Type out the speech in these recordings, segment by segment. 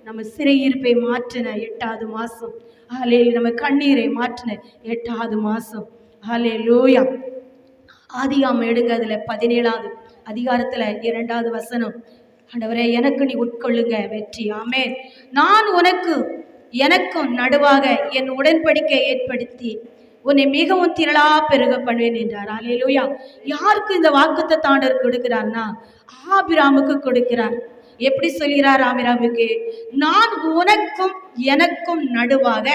நம்ம சிறையிருப்பை மாற்றின 8வது மாசம். ஹல்லேலூயா. நம்ம கண்ணீரை மாற்றின 8வது மாசம். ஹல்லேலூயா. ஆதியாகமம் எடுங்க, அதுல 17வது அதிகாரத்துல 2வது வசனம். ஆண்டவரே, எனக்கு நீ உட்கொள்ளுங்க வெற்றி. ஆமென். நான் எனக்கும் நடுவாக என் உடன்படிக்கை ஏற்படுத்தி உன்னை மிகவும் திரளா பெருக பண்ணுவேன் என்றார். ஹல்லேலூயா. யாருக்கு இந்த வாக்குத்தத்தத்தை ஆண்டவர் கொடுக்கிறார்னா, ஆபிராமுக்கு கொடுக்கிறார். எப்படி சொல்கிறார் ஆபிராமுக்கு? நான் எனக்கும் நடுவாக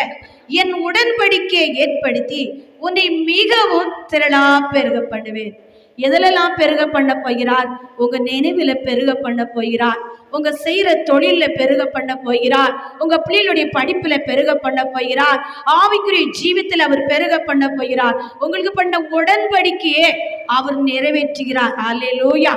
என் உடன்படிக்கையை ஏற்படுத்தி உன்னை மிகவும் திரளா பெருக பண்ணுவேன். எதிலெல்லாம் பெருக பண்ண போகிறார்? உங்க நினைவுல பெருக பண்ண போகிறார். உங்க செய்யற தொழில பெருக பண்ண போகிறார். உங்க பிள்ளைகளுடைய படிப்புல பெருக பண்ண போகிறார். ஆவிக்குரிய ஜீவித்துல அவர் பெருக பண்ண போகிறார். உங்களுக்கு பண்ண உடன்படிக்கையே அவர் நிறைவேற்றுகிறார். ஹல்லேலூயா.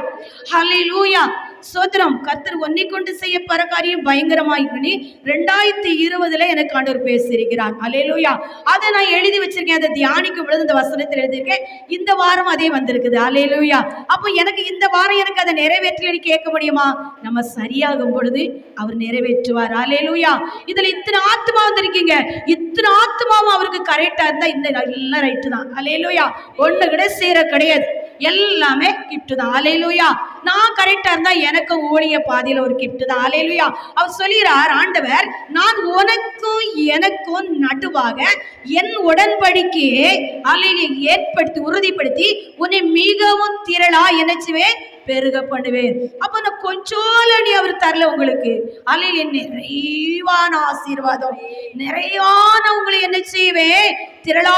ஹல்லேலூயா. சோத்திரம். கர்த்தர் ஒன்னை கொண்டு செய்ய பர காரியம் பயங்கரமாயின்னு 2020 எனக்கு ஆண்டவர் பேசியிருக்கிறார். ஹல்லேலூயா. அதை நான் எழுதி வச்சிருக்கேன். அதை தியானிக்கும் பொழுது இந்த வசனத்தில் எழுதியிருக்கேன். இந்த வாரம் அதே வந்திருக்குது. ஹல்லேலூயா. அப்போ எனக்கு இந்த வாரம் எனக்கு அதை நிறைவேற்றலன்னு கேட்க முடியுமா? நம்ம சரியாகும் பொழுது அவர் நிறைவேற்றுவார். ஹல்லேலூயா. இதுல இத்தனை ஆத்மா வந்திருக்கீங்க. இத்தனை ஆத்மாவும் அவருக்கு கரெக்டா இருந்தா இந்த எல்லாம் ரைட்டு தான். ஹல்லேலூயா. ஒண்ணு கூட சேர கிடையாது. எல்லாமே கிஃப்ட் தான். ஹல்லேலூயா. நான் கரெக்டா இருந்தா எனக்கும் ஊழிய பாதியில ஒரு கிஃப்ட் தான். ஹல்லேலூயா. அவர் சொல்கிறார், ஆண்டவர், நான் எனக்கும் நடுவாக என் உடன்படிக்கையை ஏற்படுத்தி உறுதிப்படுத்தி உன்னை மிகவும் திரளா என்னச்சுவேன் பெருக பண்ணுவேன். அப்ப நான் கொஞ்சோலி அவர் தரல உங்களுக்கு. அல்ல நிறைவான ஆசீர்வாதம், நிறைவான உங்களை என்ன செய்வேன் திரளா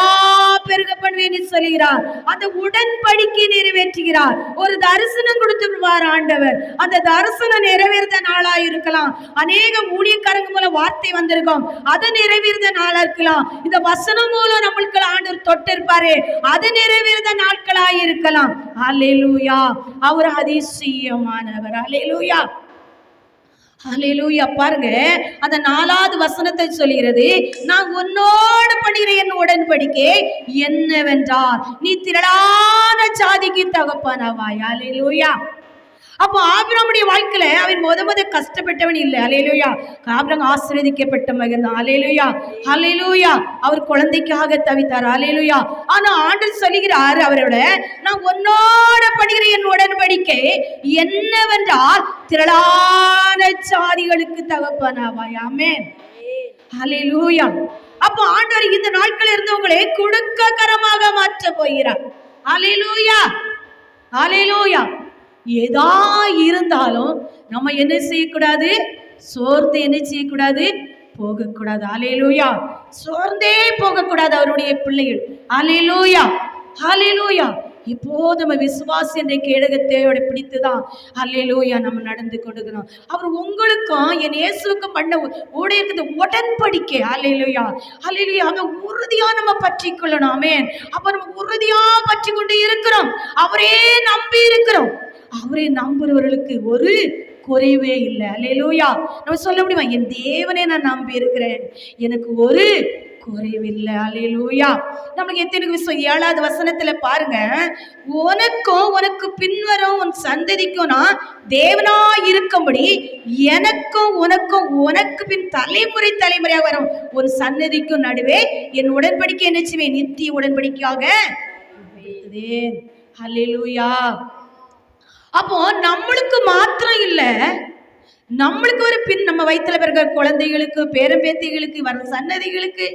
பெருக பண்ணுவேன் சொல்லுகிறார். அந்த உடன்படிக்கை நிறைவேற்றுகிறார். ஒரு தரிசனம் கொடுத்துருவார் ஆண்டவர். அந்த தரிசனம் நிறைவேறுத நாளா இருக்கலாம். அநேக ஊழியக்காரங்க மூலம் வார்த்தை வந்திருக்கும், அதை நிறைவேறுத நாளா இருக்கலாம். இந்த வசனம் மூலம் நம்மளுக்கு ஆண்டவர் தொட்டு இருப்பாரு, அது நிறைவேறுத நாட்களா இருக்கலாம். ஹல்லேலூயா. அவர் அதிசயமானவர். ஹல்லேலூயா. ஹல்லேலூயா. பாருங்க, அந்த 4வது வசனத்தை சொல்கிறது, நான் உன்னோடு பண்ணுகிற என் உடன்படிக்கை என்னவென்றால் நீ திரளான ஜாதிக்கு தகப்பனாவாய். ஹல்லேலூயா. அப்போ ஆபிரகாமுடைய வாழ்க்கையில அவன் முத கஷ்டப்பட்டவன் இல்லை. ஹல்லேலூயா. ஆபிரகாம் ஆசீர்வதிக்கப்பட்ட மகன். ஹல்லேலூயா. ஹல்லேலூயா. அவர் குழந்தைக்காக தவித்தார். ஹல்லேலூயா. ஆனா ஆண்டவர் சொல்லுகிறார் அவரோட, நான் உன்னோட பண்ணுகிற என் உடன்படிக்கை என்னவென்றால் திரளான ஜாதிகளுக்கு தகப்பனாவாய். ஆமென். ஹல்லேலூயா. அப்போ ஆண்டவர் இந்த நாட்களில் இருந்து உங்களை குடுக்ககரமாக மாற்ற போகிறார். ஹல்லேலூயா. ஹல்லேலூயா. ஏதா இருந்தாலும் நம்ம என்ன செய்யக்கூடாது? சோர்ந்து என்ன செய்யக்கூடாது? போகக்கூடாது. ஹல்லேலூயா. சோர்ந்தே போகக்கூடாது அவருடைய பிள்ளைகள். ஹல்லேலூயா. ஹல்லேலூயா. இப்போ நம்ம விசுவாசி என்ற கேடகத்தையோட பிடித்துதான் ஹல்லேலூயா நம்ம நடந்து கொடுக்கணும். அவர் உங்களுக்கும் என் இயேசுக்கும் பண்ண ஊழியர்க்கு உடன்படிக்கை. ஹல்லேலூயா. ஹல்லேலூயா. அந்த உறுதியா நம்ம பற்றி கொள்ளணும். ஆமென். அப்ப நம்ம உறுதியா பற்றி கொண்டு இருக்கிறோம். அவரே நம்பி இருக்கிறோம். அவரை நம்புறவர்களுக்கு ஒரு குறைவே இல்லை. ஹல்லேலூயா. நம்ம சொல்ல முடியுமா? என் தேவனே நான் நம்பி இருக்கிறேன், எனக்கு ஒரு குறைவில்லை. ஹல்லேலூயா. நம்மளுக்கு எத்தனை விஷயம் 7வது வசனத்துல பாருங்க, உனக்கு பின்வரும் உன் சந்ததிக்கும் நான் தேவனா இருக்கும்படி எனக்கும் உனக்கு பின் தலைமுறையாக வரும் உன் சந்ததிக்கும் நடுவே என் உடன்படிக்கை என்ன செய்வேன்? நித்திய உடன்படிக்கையாக வைத்தேன். ஹல்லேலூயா. அப்போ நம்மளுக்கு மாத்திரம் இல்ல, நம்மளுக்கு ஒரு பின் நம்ம வயிற்றுல பிறகு குழந்தைகளுக்கு, பேரம்பேத்திகளுக்கு, வர சன்னதிகளுக்கு.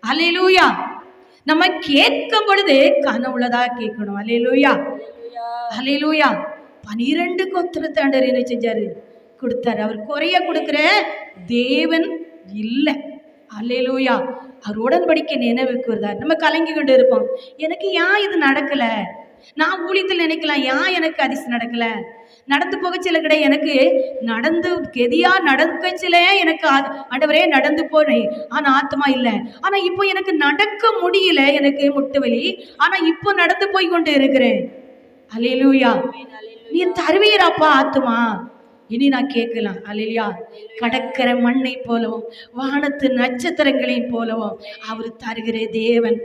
ஹல்லேலூயா. நம்ம கேட்கும் பொழுது கனவுள்ளதா கேட்கணும். ஹல்லேலூயா. ஹல்லேலூயா. 12 கோத்திரத்தை ஆண்டவர் என்ன செஞ்சாரு? கொடுத்தாரு. அவர் குறைய கொடுக்கிற தேவன் இல்லை. ஹல்லேலூயா. அவர் உடன்படிக்கை நினைவுக்கு வருதார். நம்ம கலங்கி கொண்டு இருப்போம், எனக்கு ஏன் இது நடக்கல? நான் ஊழியத்தில் நினைக்கலாம், ஏன் எனக்கு அதிசயம் நடக்கல? நடந்து போகச்சில கிடையாது, எனக்கு நடந்து கெதியா நடக்கச்சில எனக்கு ஆண்டவரே நடந்து போனேன், ஆனா ஆத்மா இல்லை. ஆனா இப்போ எனக்கு நடக்க முடியல, எனக்கு முட்டு வலி, ஆனா இப்போ நடந்து போய் கொண்டு இருக்கிறேன். ஹல்லேலூயா. நீ தருவீராப்பா ஆத்மா, இனி நான் கேட்கலாம், அல்லேலூயா, கடற்கர மண்ணை போலவும் வானத்து நட்சத்திரங்களையும் போலவும் அவர் தருகிற தேவன்.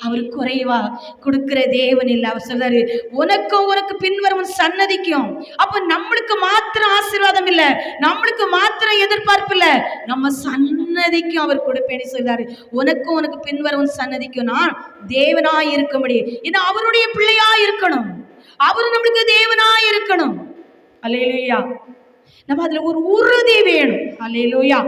அவர் குறைவா கொடுக்கிற தேவன் இல்லை. அவர் சொல்றாரு, உனக்கு பின்வரும் சன்னதிக்கும். அப்ப நம்மளுக்கு மாத்திரம் ஆசீர்வாதம் இல்லை, நம்மளுக்கு மாத்திரம் எதிர்பார்ப்பு இல்லை, நம்ம சன்னதிக்கும் அவர் கொடுப்பேன்னு சொல்றாரு. உனக்கு பின்வரும் சன்னதிக்கும் நான் தேவனாய் இருக்க முடியும். ஏன்னா அவருடைய பிள்ளையா இருக்கணும், அவரு நம்மளுக்கு தேவனாய் இருக்கணும். அல்லேலூயா. நம்ம அதுல ஒரு உறுதி வேணும். அல்லேலூயா.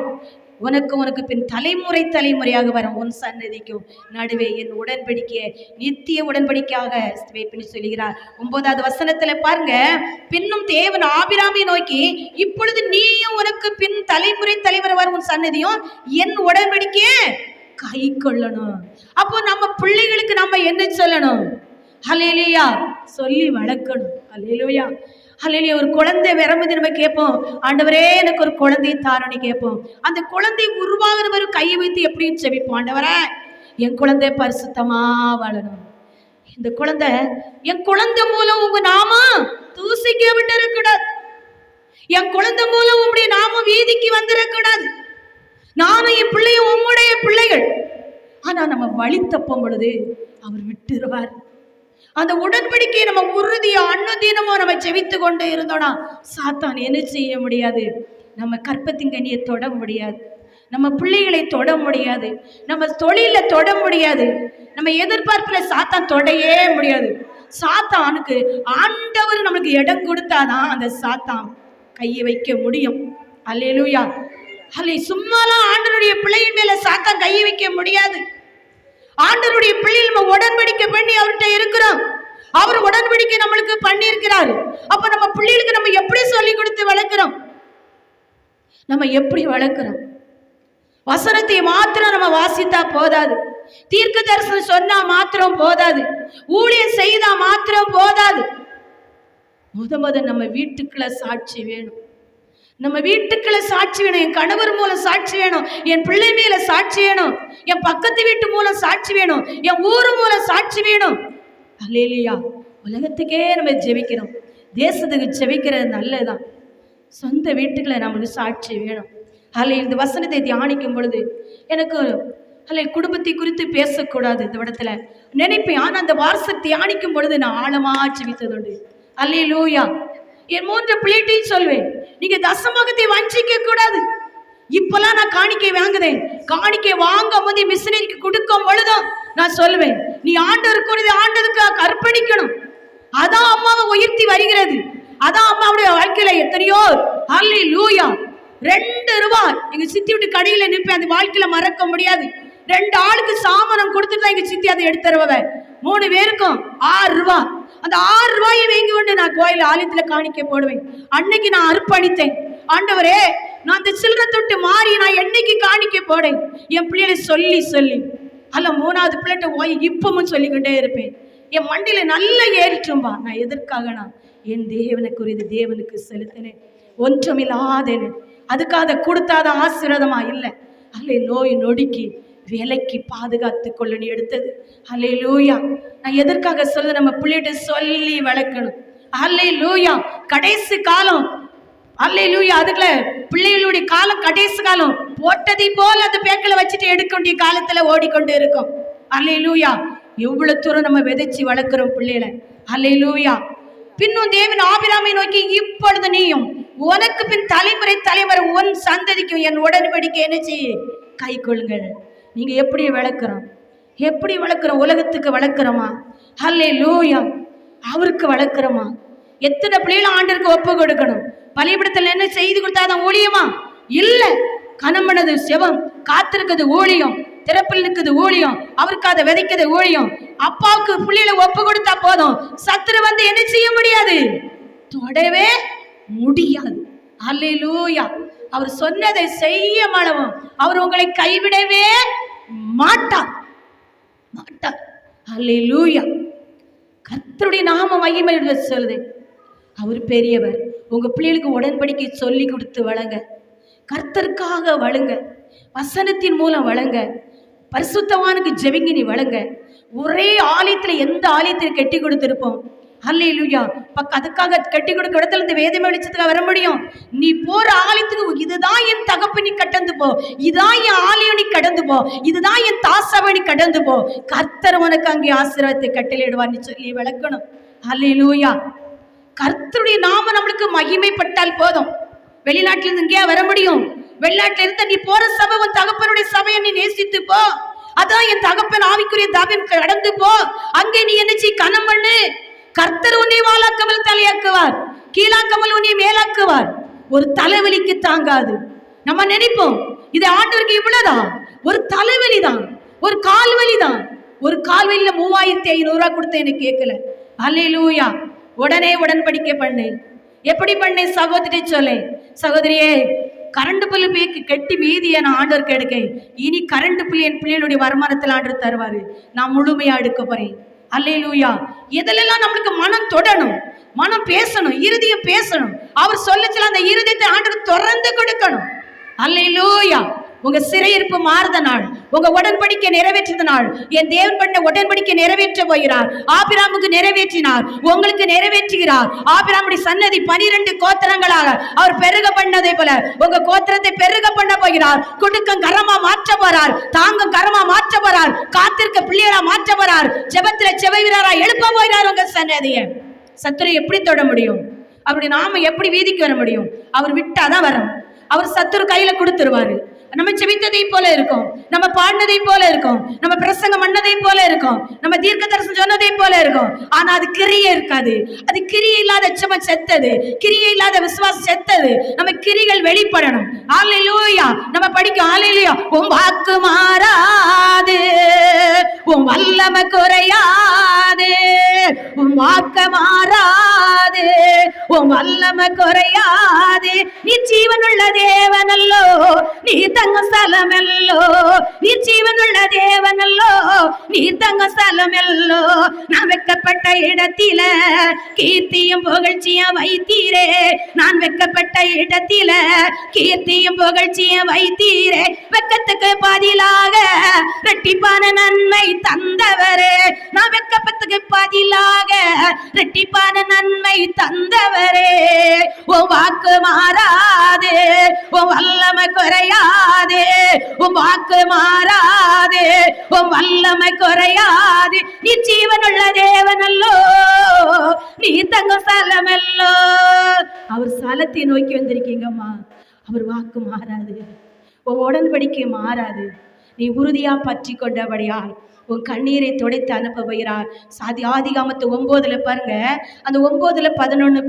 உனக்கு பின் தலைமுறையாக வரும் உன் சன்னதிக்கும் நடுவே என் உடன்படிக்கையை நித்திய உடன்படிக்கையாக வைப்பேன்னு சொல்லுகிறார். 9வது வசனத்துல பாருங்க, பின்னும் தேவன் ஆபிராமை நோக்கி, இப்பொழுது நீயும் உனக்கு பின் தலைமுறை வரும் உன் சன்னதியும் என் உடன்படிக்கையை கை கொள்ளணும். அப்போ நம்ம பிள்ளைகளுக்கு நம்ம என்ன சொல்லணும்? அல்லேலூயா, சொல்லி வளர்க்கணும். அல்லேலூயா, அல்லேலூயா. ஒரு குழந்தை வரும்போது நம்ம கேட்போம், ஆண்டவரே எனக்கு ஒரு குழந்தை தாரன்னு கேட்போம். அந்த குழந்தை உருவாகிறவர் கையை வைத்து எப்படின்னு செபிப்போம், ஆண்டவரே என் குழந்தை பரிசுத்தமா வாழணும், இந்த குழந்தை என் குழந்தை மூலம் உங்க நாமம் தூசிக்க விட்டு இருக்கக்கூடாது, என் குழந்தை மூலம் உங்களுடைய நாமம் வீதிக்கு வந்துடக்கூடாது, நானும் என் பிள்ளையும் உம்முடைய பிள்ளைகள். ஆனா நம்ம வழி தப்பும் பொழுது அவர் விட்டுருவார். அந்த உடன்படிக்கையை நம்ம உறுதியா அன்னதினமோ நம்ம செவித்து கொண்டு இருந்தோம்னா சாத்தான் என்ன செய்ய முடியாது? நம்ம கற்பத்தின் கனியை தொட முடியாது, நம்ம பிள்ளைகளை தொட முடியாது, நம்ம தொழில தொட முடியாது, நம்ம எதிர்பார்ப்புல சாத்தான் தொடையே முடியாது. சாத்தானுக்கு ஆண்டவர் நம்மளுக்கு இடம் கொடுத்தாதான் அந்த சாத்தான் கையை வைக்க முடியும். அல்லேலூயா. சும்மாலாம் ஆண்டவருடைய பிள்ளையின் மேல சாத்தான் கையை வைக்க முடியாது. ஆண்டவருடைய பிள்ளைகள் நம்ம உடன்படிக்கை பண்ணி அவர்கிட்ட இருக்கிறோம், அவர் உடன்படிக்கை நம்மளுக்கு பண்ணி இருக்கிறாரு. அப்ப நம்ம பிள்ளைகளுக்கு நம்ம எப்படி சொல்லி கொடுத்து வளர்க்கிறோம்? நம்ம எப்படி வளர்க்கிறோம்? வசனத்தை மாத்திரம் நம்ம வாசித்தா போதாது, தீர்க்க தரிசனம் சொன்னா மாத்திரம் போதாது, ஊழியம் செய்தா மாத்திரம் போதாது. முத நம்ம வீட்டுக்குள்ள சாட்சி வேணும், நம்ம வீட்டுக்குள்ள சாட்சி வேணும். என் கணவர் மூலம் சாட்சி வேணும், என் பிள்ளை மேல சாட்சி வேணும், என் பக்கத்து வீட்டு மூலம் சாட்சி வேணும், என் ஊர் மூலம் சாட்சி வேணும். அல்லேலூயா. உலகத்துக்கே நம்ம ஜெபிக்கிறோம், தேசத்துக்கு ஜெபிக்கிறது நல்லதுதான், சொந்த வீட்டுக்குள்ள நம்மளுக்கு சாட்சி வேணும். இந்த வசனத்தை தியானிக்கும் பொழுது எனக்கு குடும்பத்தை குறித்து பேசக்கூடாது இந்த இடத்துல நினைப்பேன். ஆனா அந்த வார்த்தை தியானிக்கும் பொழுது நான் ஆழமா ஜெபித்ததுண்டு. அல்லேலூயா. என் 3 பிள்ளைட்டையும் சொல்வேன், நீங்க தசமகத்தை வஞ்சிக்க கூடாது. இப்பெல்லாம் நான் காணிக்கை வாங்குதேன், காணிக்கை வாங்க போது மிஷினரிக்கு கொடுக்கும் பொழுதும் நான் சொல்லுவேன், நீ ஆண்டவருக்கு ஆண்டதுக்கு அர்ப்பணிக்கணும். அதான் அம்மாவை உயர்த்தி வருகிறது, அதான் அம்மாவுடைய வாழ்க்கையில எத்தனையோ. அல்லேலூயா. 2 ரூபாய் எங்க சித்தி விட்டு கடையில நிற்பேன், அந்த வாழ்க்கையில மறக்க முடியாது. 2 ஆளுக்கு சாமானம் கொடுத்துட்டு தான் எங்க சித்தி அதை எடுத்துருவ. 3 பேருக்கும் 6 ரூபாய். அந்த 6 ரூபாயை வாங்கி கொண்டு நான் கோயில் ஆலயத்துல காணிக்கை போடுவேன். அன்னைக்கு நான் அர்ப்பணித்தேன், ஆண்டவரே நான் அந்த சில்லறை தொட்டு மாறி நான் என்னைக்கு காணிக்கை போடேன். என் பிள்ளைகளை சொல்லி 3வது பிள்ளைகிட்ட போய் இப்பவும் சொல்லிக்கிட்டே இருப்பேன். என் மண்டியில நல்லா ஏறிட்டும்பா. நான் எதற்காக? நான் என் தேவனுக்குரியது தேவனுக்கு செலுத்தினேன், ஒன்றுமில்லாதேன்னு. அதுக்காக கொடுத்தாத ஆசீர்வாதமா இல்லை. நோய் நொடிக்கு விலைக்கு பாதுகாத்து கொள்ள நீ எடுத்தது. அல்லேலூயா. நான் எதற்காக சொல்ல, நம்ம பிள்ளைகிட்ட சொல்லி வளர்க்கணும். அல்லேலூயா. கடைசி காலம், அல்லேலூயா, அதுக்குள்ள பிள்ளைகளுடைய காலம் கடைசி காலம். போட்டதை போல அந்த பேக்கில் வச்சுட்டு எடுக்க வேண்டிய காலத்துல ஓடிக்கொண்டு இருக்கும். அல்லேலூயா. எவ்வளவு தூரம் நம்ம விதைச்சு வளர்க்கிறோம் பிள்ளைகளை. அல்லேலூயா. பின்னும் தேவன் ஆபிராமை நோக்கி, இப்பொழுது நீயும் உனக்கு பின் தலைமுறை உன் சந்ததிக்கும் என் உடன்படிக்கை என்ன செய்ய கை கொள்ளுங்கள். நீங்க எப்படி வளர்க்கிறோம்? உலகத்துக்கு வளர்க்கிறோமா? அல்லேலூயா. அவருக்கு வளர்க்கிறோமா? எத்தனை பிள்ளைகளும் ஆண்டருக்கு ஒப்பு கொடுக்கணும். பலிபீடத்தில் என்ன செய்து கொடுத்தாதான் ஊழியமா? இல்ல. கணவனது செவம், காத்திருக்கிறது ஊழியம், திறப்பில் நிற்குது ஊழியம், அவருக்கு அதை விதைக்கிறது ஊழியம். அப்பாவுக்கு பிள்ளைகளை ஒப்பு கொடுத்தா போதும், சத்துரு வந்து என்ன செய்ய முடியாது? தொடவே முடியாது. அல்லேலூயா. அவர் சொன்னதை செய்ய மாட்டவும், அவர் உங்களை கைவிடவே மாட்டார். அல்லேலூயா. கர்த்தருடைய நாம மகிமை சொல்லுது. அவர் பெரியவர். உங்க பிள்ளைகளுக்கு உடன்படிக்கை சொல்லி கொடுத்து வளங்க, கர்த்தருக்காக வளங்க, வசனத்தின் மூலம் வளங்க, பரிசுத்தவானுக்கு ஜெபிங்க, நீ வளங்க. ஒரே ஆலயத்துல எந்த ஆலயத்தில் கட்டி கொடுத்திருப்போம், அல்லேலூயா. அதுக்காக கட்டி கொடுக்க இடத்துல இருந்து வேதமே வெளிச்சத்துக்கு வர முடியும். நீ போற ஆலயத்துக்கு இதுதான் என் தகப்பு, நீ கடந்து போ. இதுதான் என் ஆலயம், நீ கடந்து போ. இதுதான் என் தாசவை, நீ கடந்து போ. கர்த்தர் உனக்கு அங்கே ஆசீர்வாதத்தை கட்டளையிடுவார்னு சொல்லி விளக்கணும். அல்லேலூயா. கர்த்தருடைய நாம நம்மளுக்கு மகிமைப்பட்டால் போதும். வெளிநாட்டில இருந்து இங்கே வர முடியும். வெளிநாட்டில இருந்து நீ போற சபை உன் தகப்பனுடைய சபையை நீ நேசித்து போ. அதான் என் தகப்பன் ஆவிக்குரிய தாவின் கடந்து போ. அங்கே நீ என்ன செய், கனம் பண்ணு. கர்த்தர் உன்னை வாழாக்காமல் தலையாக்குவார், கீழாக்காமல் உன்னை மேலாக்குவார். ஒரு தலைவலிக்கு தாங்காது. நம்ம நினைப்போம் இது ஆண்டவருக்கு இவ்வளவுதான், ஒரு தலைவலி தான், ஒரு கால்வலி தான். ஒரு கால்வலியில 3500 ரூபாய் கொடுத்த எனக்கு கேட்கல. அல்லேலூயா. உடனே உடன்படிக்கை பண்ணேன். எப்படி பண்ணேன் சகோதரி சொல்ல, சகோதரியே கரண்ட் பில்லு பேக்கு கட்டி மீதியை நான் ஆண்டவருக்கு எடுக்க, இனி கரண்ட் பில்லு என் பிள்ளைகளுடைய வருமானத்தில் ஆண்டவர் தருவாரு, நான் முழுமையா எடுக்க போறேன். அல்லேலூயா. எதிலெல்லாம் நம்மளுக்கு மனம் தொடணும், மனம் பேசணும், இருதயம் பேசணும். அவர் சொல்லச்சல அந்த இருதயத்தை ஆண்டவர் திறந்து கொடுக்கணும். அல்லேலூயா. உங்க சிறையிருப்பு மாறுத நாள், உங்க உடன்படிக்கை நிறைவேற்ற நாள். என் தேவன் பண்ண உடன்படிக்கை நிறைவேற்ற போகிறார். ஆபிராமுக்கு நிறைவேற்றினார், உங்களுக்கு நிறைவேற்றுகிறார். ஆபிராமுடைய சன்னதி 12 கோத்திரங்களாக அவர் பெருக பண்ணதை போல உங்க கோத்திரத்தை பெருக பண்ண போகிறார். குடுக்கம் கரமா மாற்ற போறார், தாங்கும் கரமா மாற்ற போறார், காத்திருக்க பிள்ளையரா மாற்ற போறார், ஜெபத்துல செவை வீரரா எழுப்ப போகிறார். உங்க சன்னதியை சத்துரு எப்படி தொட முடியும்? அவருடைய நாம எப்படி வீதிக்கு வர முடியும்? அவர் விட்டாதான் வரும். அவர் சத்துரு கையில கொடுத்துருவாரு. நம்ம செபித்ததை போல இருக்கும், நம்ம பாடினதை போல இருக்கும், நம்ம பிரசங்கம் பண்ணதை போல இருக்கும், நம்ம தீர்க்க தரிசனம் சொன்னதை போல இருக்கும். ஆனா அது கிரியை இருக்காது. அது கிரியை இல்லாத ஜெபம் செத்தது, கிரியை இல்லாத விசுவாசம் செத்தது. நம்ம கிரிகள் வெளிப்படணும். அல்லேலூயா. நம்ம படிக்கும் அல்லேலூயா. உன் வாக்கு மாறாது, உன் வல்லமை குறையாது, உன் வாக்கு மாறாது, உன் வல்லமை குறையாது. நீ ஜீவனுள்ள தேவனல்லோ, நீ தங்க ஸ்தலமெல்லோ, நீ ஜீவனுள்ள தேவனல்லோ, நீ தங்க ஸ்தலமெல்லோ. நான் வெக்கப்பட்ட இடத்தில கீர்த்தியும் புகழ்ச்சியும் வைத்தீரே, நான் வெக்கப்பட்ட இடத்தில கீர்த்தியும் புகழ்ச்சியும் வைத்தீரே. வெக்கத்துக்கு பதிலாக இரட்டிப்பான நன்மை தந்தவரே, நான் வெக்கப்பத்துக்கு பதிலாக இரட்டிப்பான நன்மை தந்தவரே. உன் வாக்கு மாறாது, உன் வல்லமை குறையாது, உன் வாக்கு மாறாது, உன் வல்லமை குறையாது. நீ ஜீவனுள்ள தேவனல்லோ, நீ தங்க ஸ்தலமெல்லோ. அவர் ஸ்தலத்தை நோக்கி வந்திருக்கீங்கம்மா. அவர் வாக்கு மாறாது, உன் உடன்படிக்கை மாறாது. நீ உறுதியா பற்றி கொண்டபடியால் உன் கண்ணீரை துடைத்து அனுப்ப போகிறார். ஆதிகாமத்து 9 பாருங்க, அந்த 9:11.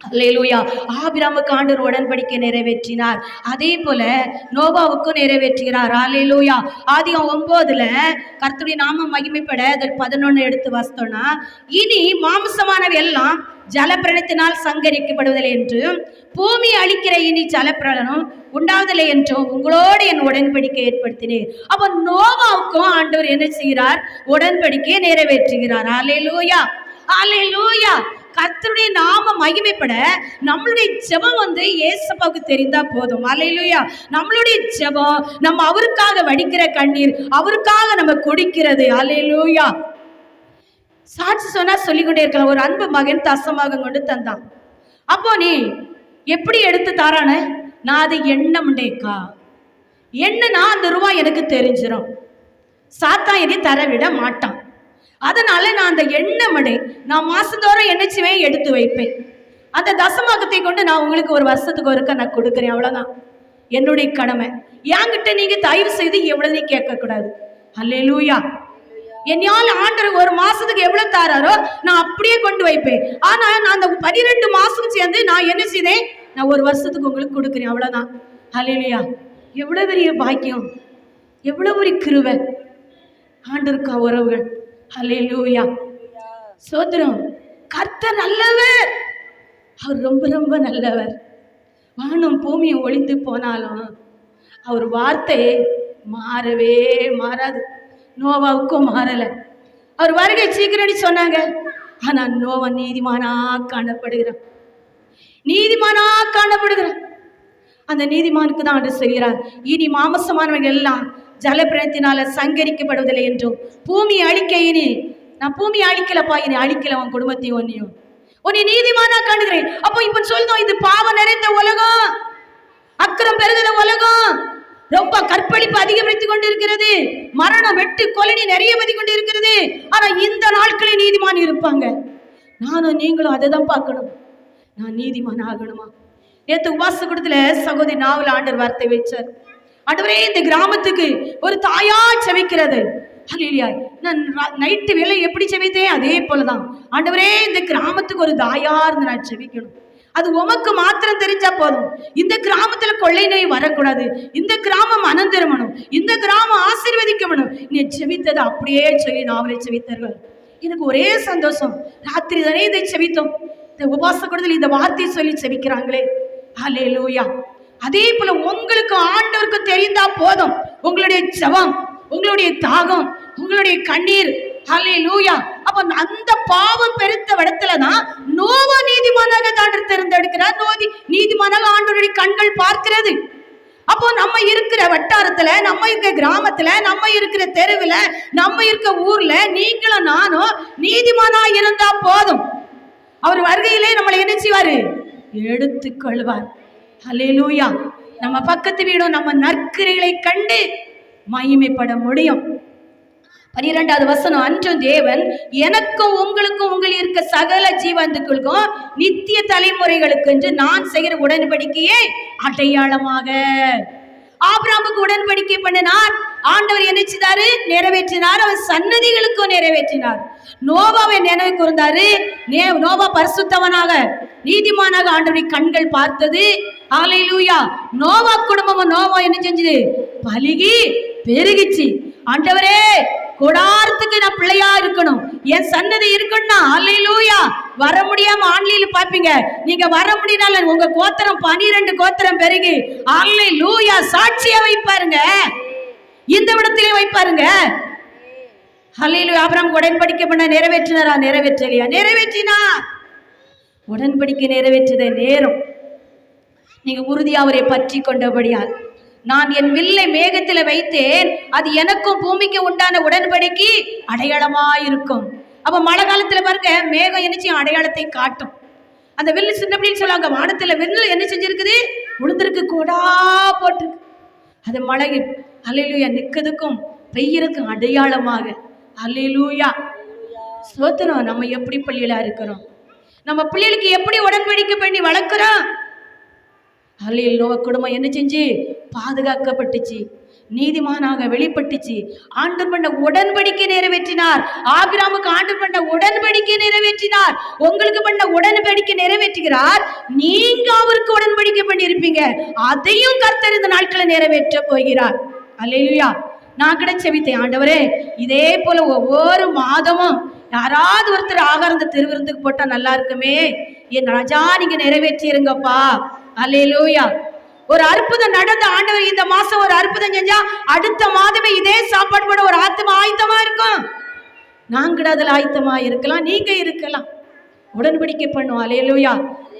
அல்லேலூயா. ஆபிராமுக்கு ஆண்டவர் உடன்படிக்கை நிறைவேற்றினார், அதே போல நோவாவுக்கும் நிறைவேற்றுகிறார். அல்லேலூயா. ஆதிகம் 9 கர்த்தருடைய நாமம் மகிமைப்பட அதில் 11 எடுத்து வாசித்தோம்னா, இனி மாம்சமானவை எல்லாம் ஜலப்பிரளயத்தினால் சங்கரிக்கப்படுவதில்லை என்றும் பூமி அழிக்கிற இனி ஜலப்பிரளயம் உண்டாவதில்லை என்றும் உங்களோடு என் உடன்படிக்கை ஏற்படுத்தினேன். அப்ப நோவாவுக்கும் ஆண்டவர் என்ன செய்கிறார்? உடன்படிக்கையை நிறைவேற்றுகிறார். அல்லேலூயா. அல்லேலூயா. கர்த்தருடைய நாம மகிமைப்பட நம்மளுடைய ஜெபம் ஏசப்பாவுக்கு தெரிந்தா போதும். அல்லேலூயா. நம்மளுடைய ஜெபம் நம்ம அவருக்காக வடிக்கிற கண்ணீர், அவருக்காக நம்ம குடிக்கிறது. அல்லேலூயா. சாட்சி சொன்னா சொல்லிக்கொண்டே இருக்கலாம். ஒரு அன்பு மகன் தசமாக கொண்டு தந்தான். அப்போ நீ எப்படி எடுத்து தாரான? நான் அது எண்ணமுண்டேக்கா, என்னன்னா அந்த ரூபாய் எனக்கு தெரிஞ்சிடும், சாத்தா என்னை தர விட மாட்டான். அதனால நான் அந்த எண்ணமடை நான் மாசந்தோறும் என்னச்சுவேன் எடுத்து வைப்பேன். அந்த தசமாகத்தை கொண்டு நான் உங்களுக்கு ஒரு வருஷத்துக்கு ஒருக்க நான் கொடுக்குறேன். அவ்வளவுதான் என்னுடைய கடமை. என்கிட்ட நீங்க தயவு செய்து எவ்வளவு கேட்கக்கூடாது. அல்லேலூயா. என்னால் ஆண்டவர் ஒரு மாசத்துக்கு எவ்வளவு தாராரோ நான் அப்படியே கொண்டு வைப்பேன். ஆனா நான் அந்த 12 மாசம் சேர்ந்து நான் என்ன செய்தேன்? நான் ஒரு வருஷத்துக்கு உங்களுக்கு கொடுக்குறேன். அவ்வளவுதான். அல்லேலூயா. எவ்வளவு பெரிய பாக்கியம், எவ்வளவு பெரிய கிருபை ஆண்டவருக்கா உறவுகள். அல்லேலூயா. சோத்திரம். கர்த்தர் நல்லவர், அவர் ரொம்ப ரொம்ப நல்லவர். வானம் பூமியும் ஒளிந்து போனாலும் அவர் வார்த்தை மாறவே மாறாது. நோவாவுக்கும் மாறல. அவர் வருகை சீக்கிரம் சொன்னாங்க. ஆனா நோவா நீதிமானா காணப்படுகிறான், நீதிமானா காணப்படுகிறான். அந்த நீதிமானுக்கு தான் ஆண்டு செய்கிறார். இனி மாமசமானவர்கள் எல்லாம் ஜலப்பிரளயத்தினால சங்கரிக்கப்படுவதில்லை என்றும் பூமி அழிக்க இனி நான் பூமியை அழிக்கலப்பா, இனி அழிக்கல உன் குடும்பத்தையும் ஒன்னையும், உன்னை நீதிமானா காணுகிறேன். அப்போ இப்ப சொல்றோம், இது பாவம் நிறைந்த உலகம், அக்கிரம் பெருகிற உலகம், ரொம்ப கற்பழிப்பு அதிகரித்துக் கொண்டிருக்கிறது, மரணம் வெட்டு கொலை நிறைய பதி கொண்டு இருக்கிறது. ஆனா இந்த நாட்களில் நீதிமான் இருப்பாங்க. நானும் நீங்களும் அதை தான் பார்க்கணும். நான் நீதிமான் ஆகணுமா? நேற்று உபாச கூடத்துல சகோதரி நாவல் ஆண்டவர் வார்த்தை வச்சார். ஆண்டவரே, இந்த கிராமத்துக்கு ஒரு தாயா செவிக்கிறது. ஹல்லேலூயா. நான் நைட்டு வேலை எப்படி செவித்தேன் அதே போலதான். ஆண்டவரே, இந்த கிராமத்துக்கு ஒரு தாயா இருந்து நான் செவிக்கணும். அது உமக்கு மாத்திரம் தெரிஞ்சா போதும். இந்த கிராமத்துல கொள்ளை நோய் வரக்கூடாது, இந்த கிராமம் மனம் திரும்பணும், இந்த கிராமம் ஆசீர்வதிக்கப்படும். நீ செவித்தது அப்படியே சொல்லி நாவலை செவித்தார்கள். எனக்கு ஒரே சந்தோஷம். ராத்திரி தானே இதை செவித்தோம், இந்த உபாச கூடத்தில் இந்த வார்த்தையை சொல்லி செவிக்கிறாங்களே. ஹல்லேலூயா. அதே போல உங்களுக்கு ஆண்டவருக்கு தெரிந்தா போதும், உங்களுடைய ஜெபம், உங்களுடைய தாகம், உங்களுடைய கண்ணீர். ஹல்லேலூயா. அப்ப அந்த பாவம் பெருத்த இடத்துலதான் நோவா நீதிமானாக ஆண்டவர் தேர்ந்தெடுக்கிறார். நீதிமானாக ஆண்டவருடைய கண்கள் பார்க்கிறது. அப்போ நம்ம இருக்கிற வட்டாரத்துல, நம்ம இருக்கிற கிராமத்துல, நம்ம இருக்கிற தெருவுல, நம்ம இருக்கிற ஊர்ல நீங்களும் நானும் நீதிமானா இருந்தா போதும். அவர் வருகையிலே நம்மளை என்ன செய்வாரு? எடுத்துக்கொள்வார். ஹல்லேலூயா. நம்ம பக்கத்து வீடும் நம்ம நற்கிரைகளை கண்டு மகிமைப்பட முடியும். 12வது வசனம், அன்றும் தேவன் எனக்கும் உங்களுக்கும் உங்கள் இருக்க சகல ஜீவந்துக்களுக்கும் நித்திய தலைமுறைகளுக்கு என்று நான் செய்கிற உடன்படிக்கையே அடையாளமாக. ஆபிரகாமுக்கு உடன்படிக்கை பண்ணினார், ஆண்டவர் என்ன செய்தாரு? நிறைவேற்றினார். அவர் சன்னதிகளுக்கும் நிறைவேற்றினார். நோவாவை நினைவு கூர்ந்தாரு. நோவா பரிசுத்தவனாக நீதிமானாக ஆண்டவரை கண்கள் பார்த்தது. ஹல்லேலூயா. நோவா குடும்பமும் நோவா என்ன செஞ்சது? பலுகி பெருகிச்சு. ஆண்டவரே, கூடாரத்துக்கு நான் பிள்ளையா இருக்கணும், என் சன்னதி இருக்கணும்னா ஹல்லேலூயா. வர முடியாம ஆன்லைன்ல பாப்பீங்க, நீங்க வர முடியல, உங்க கோத்திரம் 12 கோத்திரம் பெருகி ஹல்லேலூயா சாட்சியா வைப்பாருங்க, இந்த இடத்திலே வைப்பாருங்க. ஹல்லேலூயா. ஆபிரகாம் உடன்படிக்கை பண்ண நிறைவேற்றினாரா? நிறைவேற்றலையா? நிறைவேற்றினார். உடன்படிக்கை நிறைவேற்றத நேரம் நீங்க உறுதியா அவரை பற்றி கொண்டபடியால், நான் என் வில்லை மேகத்தில் வைத்தேன், அது எனக்கும் பூமிக்கு உண்டான உடன்படிக்கை அடையாளமாயிருக்கும். அப்ப மழை காலத்துல பாருங்க, மேகம் என்ன செய்யும்? அடையாளத்தை காட்டும். அந்த வில்லு சின்னப்படின்னு சொல்லுவாங்க. வானத்துல வில்லு என்ன செஞ்சிருக்குது? உளுந்திருக்கு, கோடா போட்டிருக்கு. அது மழை ஹல்லேலூயா நிற்கிறதுக்கும் பெய்யறதுக்கும் அடையாளமாக. ஹல்லேலூயா. ஸ்தோத்திரம். நம்ம எப்படி பள்ளியில இருக்கிறோம்? நம்ம பிள்ளைகளுக்கு எப்படி உடன்படிக்கை பண்ணி வளர்க்கிறோம்? ஹல்லேலூயா. குடும்பம் என்ன செஞ்சு? பாதுகாக்கப்பட்டுச்சு, நீதிமானாக வெளிப்பட்டுச்சு. ஆண்டவர் பண்ண உடன்படிக்கை நிறைவேற்றினார். ஆபிரகாமுக்கு ஆண்டவர் பண்ண உடன்படிக்கை நிறைவேற்றினார். உங்களுக்கு பண்ண உடன்படிக்கை நிறைவேற்றுகிறார். நீங்க அவருக்கு உடன்படிக்கை பண்ணி இருப்பீங்க, அதையும் கர்த்தர் இந்த நாட்களை நிறைவேற்ற போகிறார். ஹல்லேலூயா. நான் கூட செபித்தேன், ஆண்டவரே, இதே போல ஒவ்வொரு மாதமும் யாராவது ஒருத்தர் ஆகாரந்த திருவிருந்துக்கு போட்டா நல்லா இருக்குமே, என் ராஜா நீங்க நிறைவேற்றிருங்கப்பா. ஹல்லேலூயா. ஒரு அற்புதம் நடந்த ஆண்டவர் இந்த மாசம் ஒரு அற்புதம் செஞ்சா அடுத்த மாதமே இதே சாப்பாடு போட ஒரு ஆத்மா ஆயத்தமா இருக்கும். நாங்க அதுல ஆயத்தமா இருக்கலாம், நீங்க இருக்கலாம். உடன்படிக்கை பண்ணுவோம். ஹல்லேலூயா.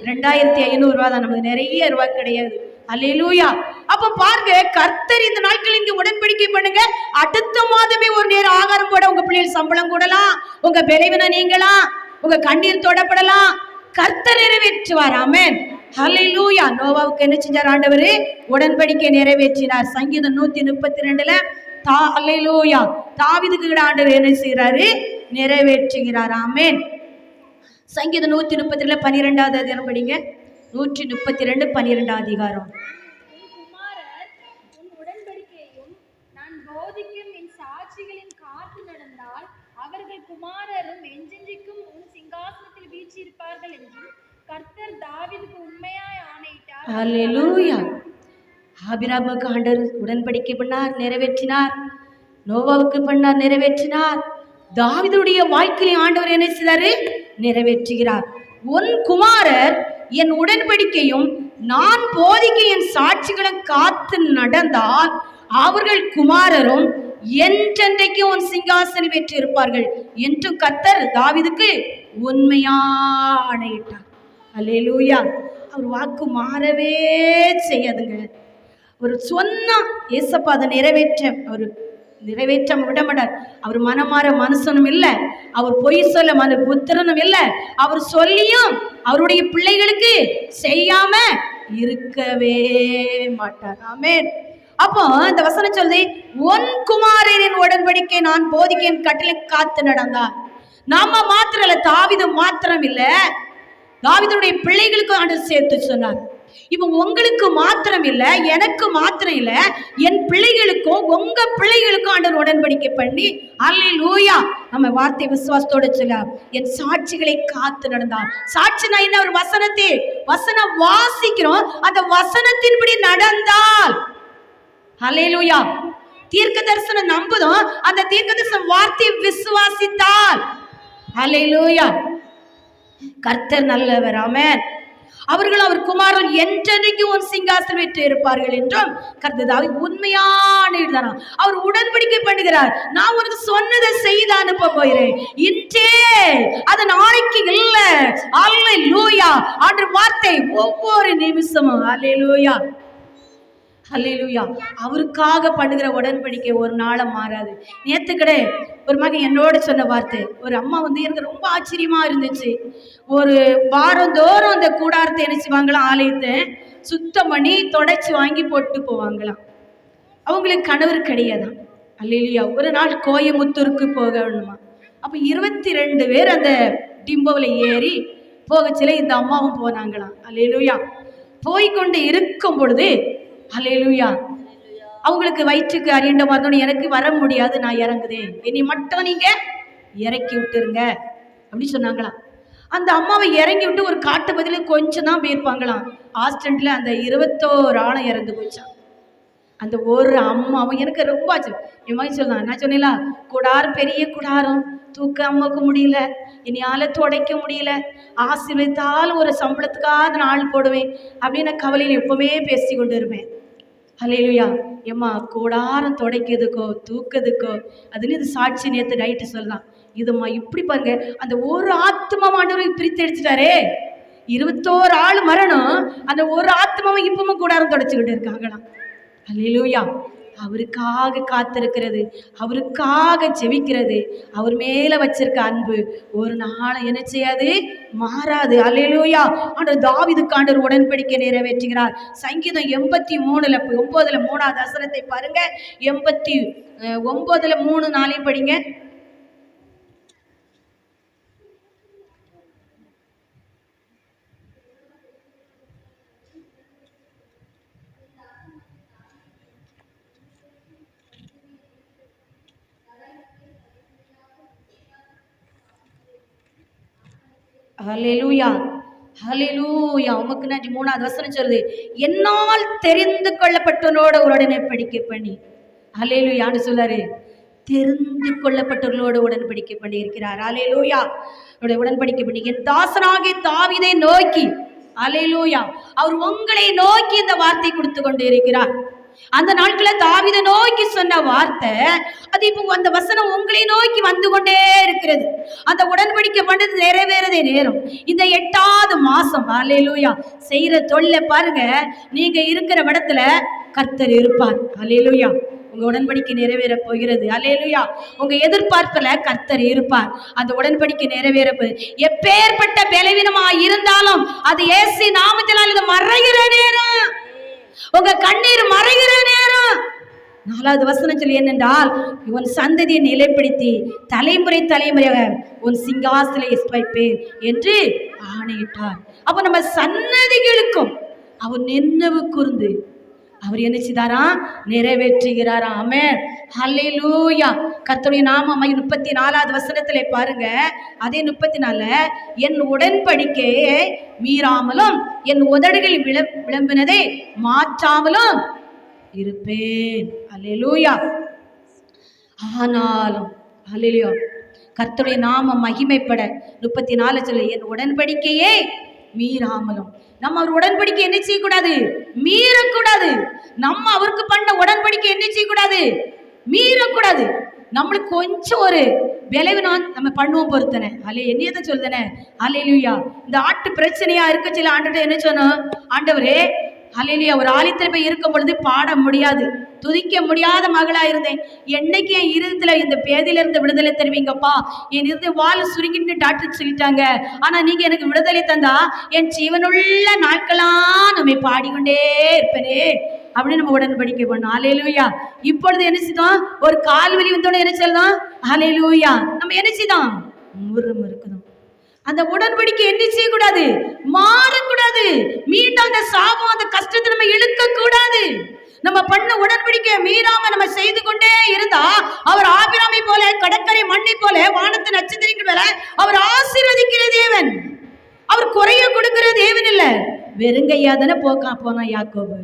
2500 ரூபா தான், நமக்கு நிறைய ரூபாய் கிடையாது. ஹல்லேலூயா. அப்ப பாருங்க, கர்த்தர் இந்த நாட்கள் இங்க உடன்படிக்கை பண்ணுங்க, அடுத்த மாதமே ஒரு நேரம் ஆகாரம் போட உங்க பிள்ளைகள் சம்பளம் கூடலாம், உங்க விளைவின நீங்களாம், உங்க கண்ணீர் தொடப்படலாம். கர்த்தர் நிறைவேற்றுவார். ஆமென். ஹல்லேலூயா. நோவாவுக்கு என்ன செஞ்சார்? ஆண்டவர் உடன்படிக்கை நிறைவேற்றினார். சங்கீதம் 132ல ஹல்லேலூயா தாவீதுக்கு ஆண்டவர் என்ன செய்யறாரு? நிறைவேற்றுகிறார். ஆமென். சங்கீதம் 132ல 12வது அதிகாரம் படிங்க. 132 12வது அதிகாரம். அவர்கள் குமாரரும் என்றென்றைக்கும் உன் சிங்காசனத்தில் வீற்றிருப்பார்கள் என்றும் கர்த்தர் தாவீதுக்கு உண்மையாய் ஆணையிட்டார். ஹல்லேலூயா. ஆபிரகாமுக்கு ஆண்டவர் உடன்படிக்கை பண்ணார், நிறைவேற்றினார். நோவாவுக்கு பண்ணார், நிறைவேற்றினார். தாவீதுடைய வாழ்க்கையை ஆண்டவர் என்ன செய்தாரு? நிறைவேற்றுகிறார். உன் குமாரர் என் உடன்படிக்கையும் நான் போதிக்க என் சாட்சிகளும் காத்து நடந்தால் அவர்கள் குமாரரும் என்றென்றைக்கு உன் சிங்காசனம் வெற்றி இருப்பார்கள் என்று கர்த்தர் தாவீதுக்கு உண்மையா ஆணையிட்டார். ஹல்லேலூயா. அவர் வாக்கு மாறவே செய்யாதுங்க. ஒரு சொன்னா ஏசப்பா அதை நிறைவேற்ற அவர் நிறைவேற்ற விடமாட்டார். அவர் மனமாற மனுஷனும் இல்லை, அவர் பொய் சொல்ல புத்திரனும் இல்லை. அவர் சொல்லியும் அவருடைய பிள்ளைகளுக்கு செய்யாம இருக்கவே மாட்டார். ஆமென். அப்போ இந்த வசனம் சொல்லுது, உன் குமாரரின் உடன்படிக்கை நான் போதிக்கேன் கட்டளை காத்து நடந்தார். நாம மாத்திரம் இல்ல, தாவீது மாத்திரம் இல்ல, தாவீதுடைய பிள்ளைகளுக்கும் ஆண்டவர் சேர்த்து சொன்னார். இப்ப உங்களுக்கு மாத்திரம் இல்ல, எனக்கு மாத்திரம் இல்ல, என் பிள்ளைகளுக்கும் உங்க பிள்ளைகளுக்கும் ஆண்டவர் உடன்படிக்கை பண்ணி, அல்லேலூயா, நம்ம வார்த்தை விசுவாசத்தோட சொல்ல, என் சாட்சிகளை காத்து நடந்தார். சாட்சினா என்ன? ஒரு வசனம் வாசிக்கிறோம், அந்த வசனத்தின்படி நடந்தால், அல்லேலூயா, தீர்க்க தரிசனம் நம்புதோம், அந்த தீர்க்க தரிசன வார்த்தையை விசுவாசித்தால், அல்லேலூயா, கர்த்தர் நல்லவர். ஆமென். அவர்கள் அவர் குமாரன் என்றைக்கு உன் சிங்காசனம் வெற்றி இருப்பார்கள் என்றும் கர்த்தர் தாவீது உண்மையான இதுதானா அவர் உடன்படிக்கை பண்ணுகிறார். நான் உனக்கு சொன்னதை செய்து அனுப்ப போகிறேன், இன்றே அது நாளைக்கு இல்ல. அல்லேலூயா. ஆண்டவர் வார்த்தை ஒவ்வொரு நிமிஷமும், அல்லேலூயா, அல்லேலூயா, அவருக்காக பண்ணுகிற உடன்படிக்கை ஒரு நாளை மாறாது. நேத்து கடை ஒரு மகன் என்னோட சொன்ன வார்த்தை, ஒரு அம்மா எனக்கு ரொம்ப ஆச்சரியமா இருந்துச்சு. ஒரு வாரந்தோறும் அந்த கூடாரத்தை என்ன செய்வாங்களாம், ஆலயத்தை சுத்தம் பண்ணி தொடச்சி வாங்கி போட்டு போவாங்களாம். அவங்களுக்கு கணவர் கிடையாதான். அல்லேலூயா. ஒரு நாள் கோயமுத்தூருக்கு போகணுமா. அப்ப 22 பேர் அந்த டிம்போவில் ஏறி போகச்சில இந்த அம்மாவும் போனாங்களாம். அல்லேலூயா. போய்கொண்டு இருக்கும் பொழுது, அல்லேலூயா, அவங்களுக்கு வயிற்றுக்கு அறியண்ட மாதிரி, எனக்கு வர முடியாது, நான் இறங்குதேன், என்னை மட்டும் நீங்க இறக்கி விட்டுருங்க அப்படின்னு சொன்னாங்களாம். அந்த அம்மாவை இறங்கி விட்டு ஒரு காட்டு பதில கொஞ்சம் தான் போயிருப்பாங்களாம். ஆக்சிடென்ட்ல அந்த 21 ஆளும் இறந்து போச்சான். அந்த ஒரு அம்மாவும் எனக்கு ரொம்ப ஆச்சு. என் மாதிரி சொல்லலாம், நான் சொன்னேன்ல, கூடாரம் பெரிய கூடாரம், தூக்க அம்மாக்க முடியல, என்னையால துடைக்க முடியல, ஆசீர்வதித்தால் ஒரு சம்பளத்துக்காக நான் ஆள் போடுவேன் அப்படின்னு கவலையில் எப்பவுமே பேசி கொண்டு இருப்பேன். அல்லேலூயா. ஏம்மா, கூடாரம் துடைக்கிறதுக்கோ தூக்கிறதுக்கோ அதுன்னு இது சாட்சி. நேற்று நைட்டு சொல்லலாம், இதுமா இப்படி பாருங்க, அந்த ஒரு ஆத்மா ஆண்டவர் பிரித்து அடிச்சுட்டாரே, 21 ஆள் மரணம், அந்த ஒரு ஆத்மாவை இப்பவும் கூடாரம் துடைச்சுக்கிட்டு இருக்காங்களாம். அல்லேலூயா. அவருக்காக காத்திருக்கிறது, அவருக்காக ஜெபிக்கிறது, அவர் மேல வச்சிருக்க அன்பு ஒரு நாள் என்ன செய்யாது, மாறாது. அல்லேலூயா. ஆண்டவர் தாவீதுக்கு ஆண்டவர் உடன்படிக்கை நிறைவேற்றுகிறார். சங்கீதம் 83 9 3வது வசனத்தை பாருங்க. 89 3 4 படிங்க. ஹல்லேலூயா, ஹல்லேலூயா. உமக்கு நன்றி. 3வது வசனம் சொல்லுது, என்னால் தெரிந்து கொள்ளப்பட்டவனோட உடன்படிக்கை பண்ணி. ஹல்லேலூயான்னு சொல்லாரு, தெரிந்து கொள்ளப்பட்டவர்களோட உடன்படிக்கை பண்ணி இருக்கிறார். ஹல்லேலூயா. உடன்படிக்கை பண்ணி என் தாசனாகிய தாவீதை நோக்கி, ஹல்லேலூயா, அவர் உங்களை நோக்கி இந்த வார்த்தை கொடுத்து கொண்டு இருக்கிறார். அந்த நாட்களை தாவீதை நோக்கி சொன்ன வார்த்தை, அது இப்போ அந்த வசனம் உங்களை நோக்கி வந்து கொண்டே இருக்கிறது. அந்த உடன்படிக்கை பண்ணது நிறைவேறதே நேரம். இந்த 8வது மாசம், அல்லேலூயா, செய்யற தொழிலை பாருங்க, நீங்க இருக்கிற இடத்துல கர்த்தர் இருப்பார். அல்லேலூயா. உங்க உடன்படிக்கை நிறைவேற போகிறது. அல்லேலூயா. உங்க எதிர்பார்ப்புல கர்த்தர் இருப்பார். அந்த உடன்படிக்கை நிறைவேற போகுது. எப்பேற்பட்ட பலவீனமா இருந்தாலும் அது இயேசு நாமத்தினால் இது மறைகிற நேரம், உங்க கண்ணீர் மறைகிற நேரம். 4வது வசனம் சொல்லி என்னென்றால், உன் சந்ததியை நிலைப்படுத்தி தலைமுறை தலைமுறையாக உன் சிங்காசனத்தை வைப்பேன் என்று ஆணையிட்டார். அப்ப நம்ம சன்னதிகளுக்கும் அவர் நினைவு கூர்ந்து அவர் என்ன செய்தாரா, நிறைவேற்றுகிறாரா. ஆமென். ஹல்லேலூயா. கர்த்தருடைய நாமம் 34வது வசனத்திலே பாருங்க. அதே 34, என் உடன்படிக்கையை மீறாமலும் என் உதடுகள் விளம்பினதை மாற்றாமலும் இருப்பேன். அல்லேலூயா. ஆனாலும், அல்லேலூயா, கர்த்தருடைய நாமம் மகிமைப்பட 34 சொல்லு, என் உடன்படிக்கையே மீறாமலும். நம்ம அவர் உடன்படிக்கை என்ன செய்யக்கூடாது, மீறக்கூடாது. நம்ம அவருக்கு பண்ண உடன்படிக்கை என்ன செய்யக்கூடாது, மீறக்கூடாது. நம்மளுக்கு கொஞ்சம் ஒரு விளைவுனான் நம்ம பண்ணுவோம் பொறுத்தனை. அல்ல என்னையதான் சொல்லுதானே. அல்லேலூயா. இந்த ஆட்டு பிரச்சனையா இருக்க சில ஆண்டுகிட்ட என்ன சொன்னோம், ஆண்டவரே ஹல்லேலூயா. ஒரு ஆலயத்தில் போய் இருக்கும் பொழுது பாட முடியாது, துதிக்க முடியாத மகளா இருந்தேன். என்னைக்கு என் இருதயத்துல இந்த பேதியில இருந்து விடுதலை தருவீங்கப்பா, என் இருந்து வால் சுருங்கிட்டு டாக்டர் சொல்லிட்டாங்க, ஆனா நீங்க எனக்கு விடுதலை தந்தா என் ஜீவனுள்ள நாட்களாம் நம்மை பாடிக்கொண்டே இருப்பேனே அப்படின்னு நம்ம உடன்படிக்கை பண்ணோம். ஹல்லேலூயா. இப்பொழுது என்ன செய்தோம்? ஒரு கால் வலி வந்தோட என்ன சொல்லலாம்? ஹல்லேலூயா. நம்ம என்ன செய்தோம்? முறுமுறுக்கணும். அந்த உடன்படிக்கை என்ன செய்யக்கூடாது? மாறக்கூடாது. மீண்டும் அந்த சாபம், அந்த கஷ்டத்தை நம்ம இழுக்க கூடாது. நம்ம பண்ண உடன்படிக்கை மீறாம நம்ம செய்து கொண்டே இருந்தா அவர் ஆபிரகாமை போல, கடற்கரை மண்ணை போல, வானத்து நட்சத்திரங்கள் போல அவர் ஆசீர்வதிக்கிற தேவன். அவர் குறைய கொடுக்கிற தேவன் இல்ல. வெறுங்கையா தானே போனா யாக்கோபு.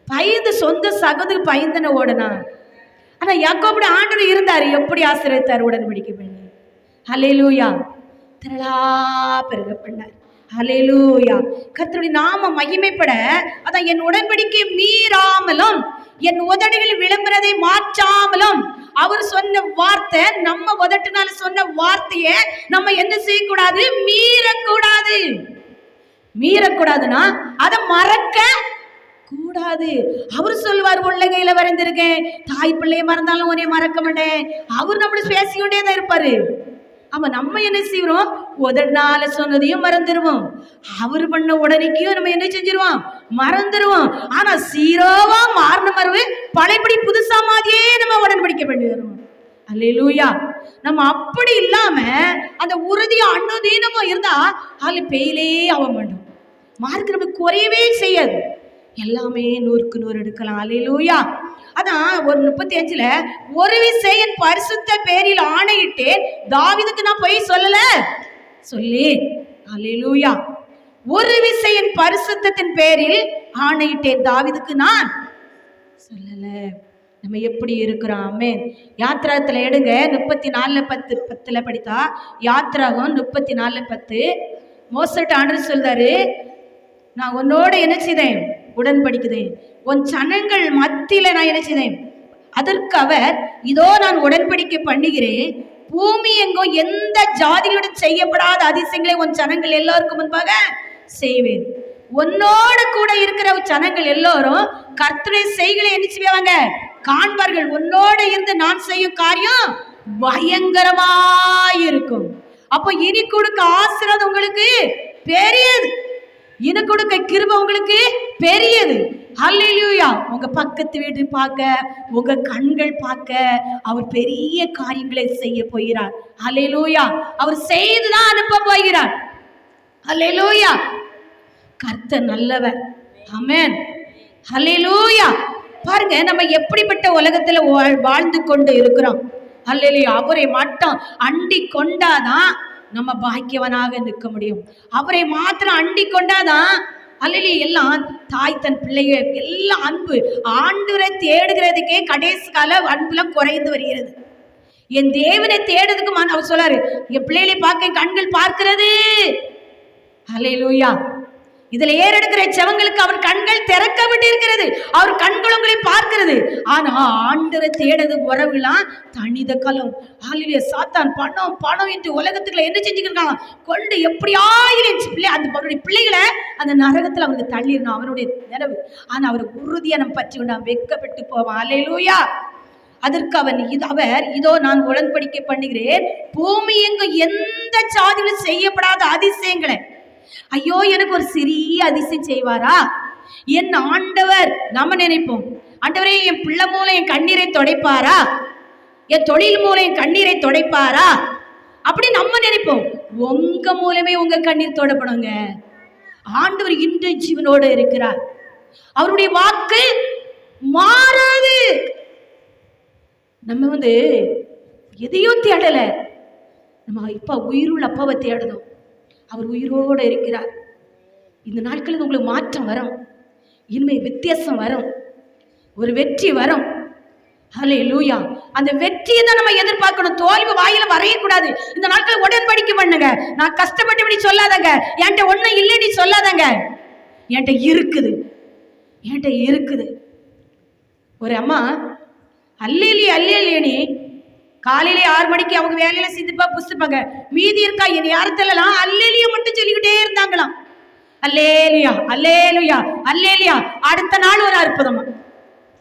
பயந்து, சொந்த சகோதரி பயந்தன ஓடனா. ஆனா யாக்கோபுடைய ஆண்டவர் இருந்தாரு. எப்படி ஆசீர்வதித்தார் உடன்படிக்கை பண்ணி. ஹல்லேலூயா. திரளா பெருக பண்ணார். ஹல்லேலூயா. கர்த்தருடைய நாம மகிமைப்பட, அதான் என் உடன்படிக்கை மீறாமலும் என் உதடுகளில் விளம்புறதை மாற்றாமலும் அவர் சொன்ன வார்த்தை, நம்ம உதட்டுனால சொன்ன வார்த்தையை நம்ம என்ன செய்யக்கூடாது? மீறக்கூடாது. மீறக்கூடாதுன்னா அதை மறக்க கூடாது. அவர் சொல்வார், உள்ளங்கையில வரைந்திருக்கேன், தாய் பிள்ளைய மறந்தாலும் உன்னை மறக்க மாட்டேன். அவர் நம்மள பேசிக்கொண்டே தான் இருப்பாரு. அவன் நம்ம என்ன செய்வோம்? உதடுனால சொன்னதையும் மறந்துடுவோம். அவர் பண்ண உடனேக்கும் நம்ம என்ன செஞ்சிருவோம்? மறந்துடுவோம். ஆனா சீரோவா மாறின மரபு பழையபடி புதுசா மாதிரியே நம்ம உடன்படிக்கை பண்ணி வருவோம். அல்லேலூயா. நம்ம அப்படி இல்லாம அந்த உறுதியா அனுதீனமும் இருந்தா அதுல பெயிலே ஆக மாட்டோம். மார்க் நமக்கு குறையவே செய்யாது. எல்லாமே 100க்கு 100 எடுக்கலாம். அல்லேலூயா. அதான் ஒரு 35ல ஒரு விசை என் பரிசுத்த பேரில் ஆணையிட்டேன், தாவீதுக்கு நான் போய் சொல்லல சொல்லி. அல்லேலூயா. ஒரு விசை என் பரிசுத்தத்தின் பேரில் ஆணையிட்டேன், தாவீதுக்கு நான் சொல்லல. நம்ம எப்படி இருக்கிறோம்? ஆமென். யாத்ராகத்துல எடுங்க 34:10 படித்தா, யாத்ராகம் 34:10 மோசேட்ட ஆண்டவர் சொல்றாரு, நான் உன்னோட என்ன செய்தேன்? உடன்படிக்கிறேன். உன் சனங்கள் மத்தியில நான் என்ன செய்தேன்? அதற்கு அவர், இதோ நான் உடன்படிக்கை பண்ணுகிறேன், பூமி எங்கோ எந்த ஜாதியுடன் செய்யப்படாத அதிசயங்களை உன் சனங்கள் எல்லாருக்கும் முன்பாக செய்வேன். உன்னோட கூட இருக்கிற சனங்கள் எல்லாரும் கர்த்தருடைய செய்களை என்ன செய்வாங்க? காண்பார்கள். உன்னோட இருந்து நான் செய்யும் காரியம் பயங்கரமாயிருக்கும். அப்போ இனி கொடுக்க ஆசீர்வாதம் உங்களுக்கு பெரியது. இனி கொடுக்க கிருபை உங்களுக்கு பெரியது. ஹல்லேலூயா. உங்க பக்கத்து வீட்டு பார்க்க, உங்க கண்கள் பார்க்க அவர் பெரிய காரியங்களை செய்ய போகிறார். ஹல்லேலூயா. அவர் செய்துதான் அனுப்ப போகிறார். ஹல்லேலூயா. கர்த்தர் நல்லவர். ஆமென். ஹல்லேலூயா. பாருங்க, நம்ம எப்படிப்பட்ட உலகத்துல வாழ்ந்து கொண்டு இருக்கிறோம். ஹல்லேலூயா. அவரை மட்டும் அண்டி கொண்டாதான் நம்ம பாக்கியவனாக நிற்க முடியும். அவரை மாத்திரம் அண்டி கொண்டாதான். அல்லேலூயா. எல்லாம் தாய் தன் பிள்ளைய எல்லாம் அன்பு ஆண்டவரை தேடுகிறதுக்கே கடைசி கால அன்புல குறைந்து வருகிறது. என் தேவனை தேடுறதுக்கு அவர் சொல்லாரு, என் பிள்ளைகளை பார்க்க கண்கள் பார்க்கிறது. அல்லேலூயா. இதுல ஏறெடுக்கிற செவங்களுக்கு அவர் கண்கள் திறக்கப்பட்டு இருக்கிறது. அவர் கண்கள் உங்களை பார்க்கிறது. ஆனா ஆண்டவரை தேடுறது உறவுலாம் தனித கலம். ஹல்லேலூயா. சாத்தான் பணம் பணம் என்று உலகத்துக்குள்ள என்ன செஞ்சுக்கிறாங்க? கொண்டு எப்படியாயிரம் அந்த அவருடைய பிள்ளைகளை அந்த நரகத்துல அவருக்கு தள்ளிடணும், அவருடைய நினைவு. ஆனா அவர் உறுதியா நம்ம பற்றி கொண்டு வெட்கப்பட்டு போவான். அல்லேலூயா. அதற்கு அவர் இதோ நான் உடன்படிக்கை பண்ணுகிறேன், பூமி எங்கும் எந்த சாதியிலும் செய்யப்படாத அதிசயங்களை. ஐயோ, எனக்கு ஒரு சிறிய அதிசயம் செய்வாரா என் ஆண்டவர்? நம்ம நினைப்போம், ஆண்டவரே என் பிள்ளை மூலம் என் கண்ணீரை துடைப்பாரா, என் தொழில் மூலம் என் கண்ணீரை துடைப்பாரா அப்படி நம்ம நினைப்போம். உங்க மூலமே உங்க கண்ணீர் தொடப்படுங்க. ஆண்டவர் இன்று ஜீவனோடு இருக்கிறார். அவருடைய வாக்கு மாறாது. நம்ம எதையோ தேடல, நம்ம இப்ப உயிருள்ள அப்பாவை தேடணும். அவர் உயிரோடு இருக்கிறார். இந்த நாட்களில் உங்களுக்கு மாற்றம் வரும், இனிமே வித்தியாசம் வரும், ஒரு வெற்றி வரும். ஹல்லேலூயா. அந்த வெற்றியை தான் நம்ம எதிர்பார்க்கணும். தோல்வி வாயில வரையக்கூடாது. இந்த நாட்கள் உடன்படிக்கை பண்ணுங்க. நான் கஷ்டப்பட்டு இப்படி சொல்லாதங்க, என்கிட்ட ஒன்றும் இல்லைன்னு சொல்லாதங்க. என்கிட்ட இருக்குது, என்கிட்ட இருக்குது. ஒரு அம்மா அல்லேலூயா காலையில 6 மணிக்கு அவங்க வேலையில சிந்திப்பா புஸ்திப்பாங்க. மீதி இருக்கா என் யாரத்தெல்லாம் அல்லேலூயா மட்டும் சொல்லிக்கிட்டே இருந்தாங்களாம். அல்லேலுயா, அல்லேலுயா, அல்லேலுயா. அடுத்த நாள் ஒரு அற்புதமா,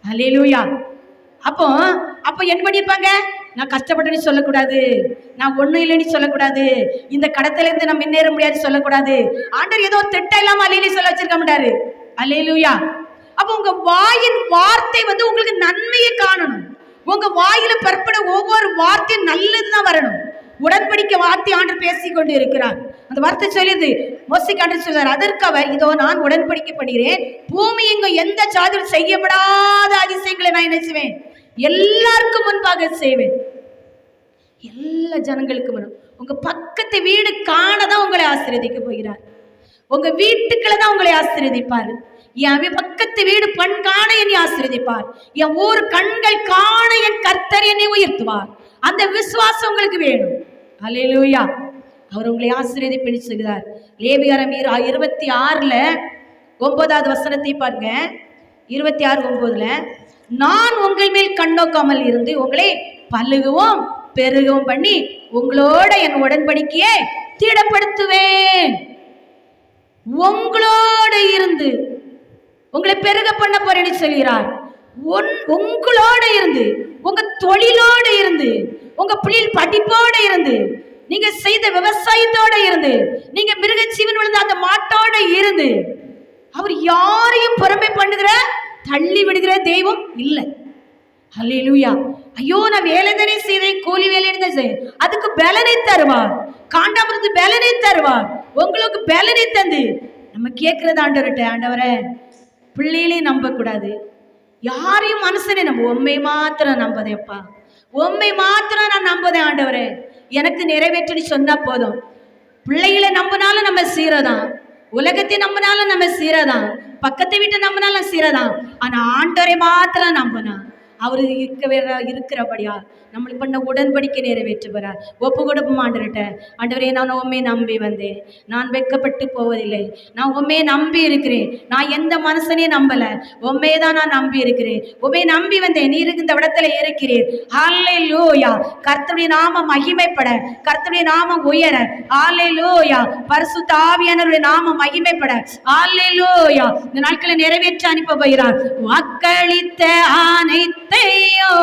அல்லேலுயா. அப்போ அப்போ என்ன பண்ணிருப்பாங்க? நான் கஷ்டப்பட்டேன்னு சொல்லக்கூடாது, நான் ஒண்ணும் இல்லைன்னு சொல்லக்கூடாது, இந்த கடத்துல இருந்து நான் முன்னேற முடியாது சொல்லக்கூடாது. ஆண்டவர் ஏதோ திட்டம் இல்லாம அல்லேலூயா சொல்ல வச்சிருக்க மாட்டாரு. அல்லேலூயா. அப்போ உங்க வாயின் வார்த்தை வந்து உங்களுக்கு நன்மையை காணணும். உங்க வாயில பெறப்பட ஒவ்வொரு வார்த்தையும் நல்லதுதான் வரணும். உடன்படிக்கை வார்த்தை ஆண்டவர் பேசிக் கொண்டு இருக்கிறார். அந்த வார்த்தை சொல்லுது, மோசேக்கு ஆண்டவர் சொல்றார், அதற்கு அவர், இதோ நான் உடன்படிக்கை பண்ணுகிறேன், பூமி எங்க எந்த ஜாதியில் செய்யப்படாத அதிசயங்களை நான் என்ன செய்வேன், எல்லாருக்கும் முன்பாக செய்வேன். எல்லா ஜனங்களுக்கு முன்னும் உங்க பக்கத்து வீடு காணதான் உங்களை ஆசீர்வதிக்க போகிறார். உங்க வீட்டுக்குள்ள தான் உங்களை ஆசீர்வதிப்பார். என் பக்கத்து வீடு பண் காண என்னை ஆசீர்வதிப்பார். என் ஊர் கண்கள் காண என் கர்த்தர் என்னை உயர்த்துவார். அந்த விசுவாசம் உங்களுக்கு வேணும். அல்லேலூயா. அவர் உங்களை ஆசீர்வதிப்பேன்னு சொல்கிறார். லேவியராகமம் 26:9 வசனத்தை பாருங்க. 26:9, நான் உங்கள் மேல் கண்ணோக்காமல் இருந்து உங்களை பல்லுகவும் பெருகவும் பண்ணி உங்களோட என் உடன்படிக்கையை திடப்படுத்துவேன். உங்களோட இருந்து உங்களை பெருக பண்ண போறேன்னு சொல்கிறார். உங்களோட இருந்து, உங்க தொழிலோட இருந்து, உங்க பிள்ளைகள் படிப்போட இருந்து, நீங்க செய்த விவசாயத்தோட இருந்து, நீங்க மிருக ஜீவன் விழுந்த அந்த மாட்டோட இருந்து, அவர் யாரையும் பொறுமை பண்ணுகிற தள்ளி விடுகிற தெய்வம் இல்லை. அல்லேலூயா. ஐயோ நான் வேலை தானே செய்தேன், கூலி வேலை அதுக்கு பலனை தருவார். காண்டாமிருந்து பலனை தருவார். உங்களுக்கு பலனை தந்து நம்ம கேட்கறது ஆண்டவர்கிட்ட, ஆண்டவரே பிள்ளைகளையும் நம்ப கூடாது, யாரையும் மனுஷனே நம்ப, உண்மை மாத்திரம் நம்பதேப்பா, உண்மை மாத்திரம் நான் நம்பதேன் ஆண்டவரே, எனக்கு நிறைவேற்றி சொன்னா போதும். பிள்ளைகளை நம்பினாலும் நம்ம சீரதான், உலகத்தை நம்பினாலும் நம்ம சீரதான், பக்கத்தை வீட்டை நம்பினாலும் சீரதான். ஆனா ஆண்டவரை மாத்திரம் நம்பினா அவரு இருக்கிறபடியா நம்மளுக்கு பண்ண உடன்படிக்கை நிறைவேற்றுகிறார். ஒப்பு கொடுப்போம் ஆண்டவர்கிட்ட. ஆண்டவரே நான் உண்மை நம்பி வந்தேன், நான் வெட்கப்பட்டு போவதில்லை, நான் உண்மையை நம்பி இருக்கிறேன், நான் எந்த மனுஷனையும் நம்பல, உண்மையை தான் நான் நம்பி இருக்கிறேன், உண்மையை நம்பி வந்தேன், நீர் இந்த இடத்துல இருக்கிறீர். அல்லேலூயா. கர்த்தருடைய நாமம் மகிமைப்பட, கர்த்தருடைய நாமம் உயர, அல்லேலூயா. பரிசுத்த ஆவியானவருடைய நாமம் மகிமைப்பட, அல்லேலூயா. இந்த நாட்களை நிறைவேற்ற அனுப்ப போகிறார். வாக்களித்த அனைத்தையோ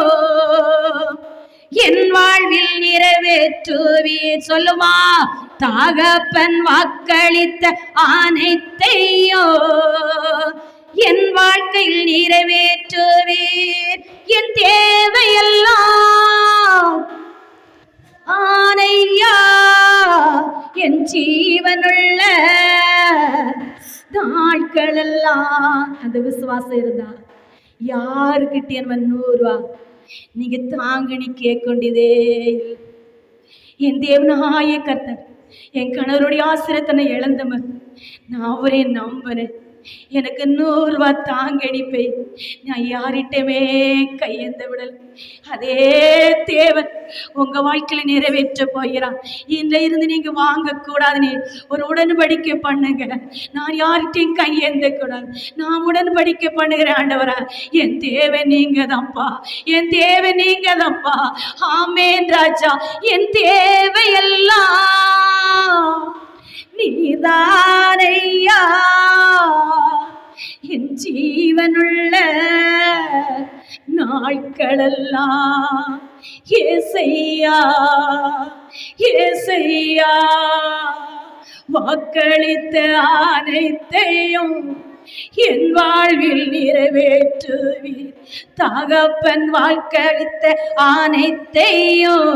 என் வாழ்வில் நிறைவேற்றுவீர். சொல்லுமா, தகப்பன் வாக்களித்த அனைத்தையோ என் வாழ்க்கையில் நிறைவேற்றுவீர். என் தேவையெல்லாம் ஆனையா என் ஜீவனுள்ள நாட்களெல்லாம். அந்த விசுவாசம் இருந்தா யாருக்கிட்டே நம்ம 100 ரூபா நீங்க தாங்கி கேட்கொண்டதே. என் தேவனாய கர்த்தர் என் கணவருடைய ஆசிரியத்தனை இழந்தவன், நான் அவரே நம்புறேன், எனக்கு 100 ரூபா தாங்கடிப்பை நான் யார்கிட்டமே கையெந்த விடல். அதே தேவன் உங்க வாழ்க்கையில நிறைவேற்ற போகிறான். இதுல இருந்து நீங்க வாங்க கூடாதுன்னு ஒரு உடன்படிக்கை பண்ணுங்க. நான் யார்கிட்டையும் கையெந்த கூடாது, நான் உடன்படிக்கை பண்ணுகிறேன். ஆண்டவரா என் தேவை நீங்க தான்ப்பா, என் தேவை நீங்க தான்ப்பா. ஆமேன் ராஜா. என் தேவையெல்லாம் நீதானையா என் ஜீவனுள்ள நாட்களெல்லாம். ஏசையா ஏசையா வாக்களித்த அனைத்தையும் என் வாழ்வில் நிறைவேற்றுவீர். தகப்பன் வாக்களித்த அனைத்தையும்